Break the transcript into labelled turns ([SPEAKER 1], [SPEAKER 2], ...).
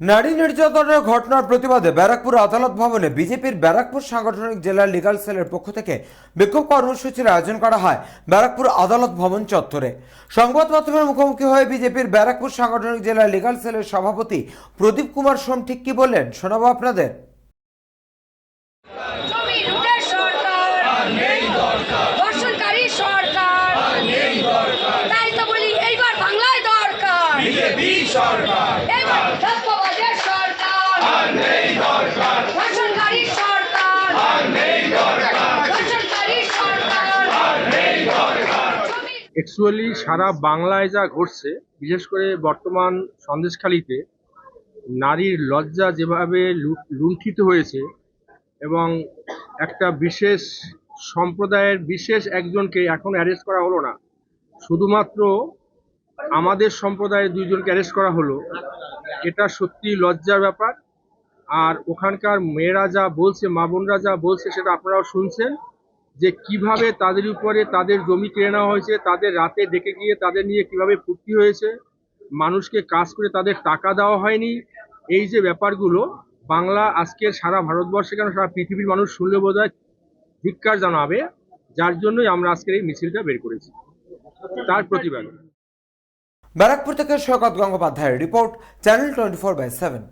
[SPEAKER 1] নারী নির্যাতনের ঘটনার প্রতিবাদে ব্যারাকপুর আদালত ভবনে বিজেপির ব্যারাকপুর সাংগঠনিক জেলা লিগ্যাল সেলের পক্ষ থেকে বিক্ষোভ কর্মসূচির আয়োজন করা হয় ব্যারাকপুর আদালত ভবন চত্বরে। সংবাদ মাধ্যমের মুখোমুখি হয়ে বিজেপির ব্যারাকপুর সাংগঠনিক জেলা লিগ্যাল সেলের সভাপতি প্রদীপ কুমার সোম ঠিক কি বললেন শোনাবো আপনাদের।
[SPEAKER 2] অ্যাকচুয়ালি সারা বাংলায় যা ঘটছে, বিশেষ করে বর্তমান সন্দেশখালীতে নারীর লজ্জা যেভাবে লুণ্ঠিত হয়েছে এবং একটা বিশেষ সম্প্রদায়ের বিশেষ একজনকে এখন অ্যারেস্ট করা হলো না, শুধুমাত্র আমাদের সম্প্রদায়ের দুইজনকে অ্যারেস্ট করা হলো, এটা সত্যি লজ্জার ব্যাপার। আর ওখানকার মেয়েরা যা বলছে, মা বোনরা যা বলছে, সেটা আপনারাও শুনছেন যে কিভাবে তাদের উপরে তাদের জমি কেড়ে নেওয়া হয়েছে, তাদের রাতে ডেকে গিয়ে তাদের নিয়ে কিভাবে ফুর্তি হয়েছে, মানুষকে কাজ করে তাদের টাকা দেওয়া হয়নি। এই যে ব্যাপারগুলো বাংলা আজকের সারা ভারতবর্ষে কেন সারা পৃথিবীর মানুষ শুনলে বোধহয় ধিক্কার জানাবে, যার জন্যই আমরা আজকের এই মিছিলটা বের করেছি তার প্রতিবাদ।
[SPEAKER 1] ব্যারাকপুর থেকে সৈকত গঙ্গোপাধ্যায়ের রিপোর্ট, চ্যানেল 24/7।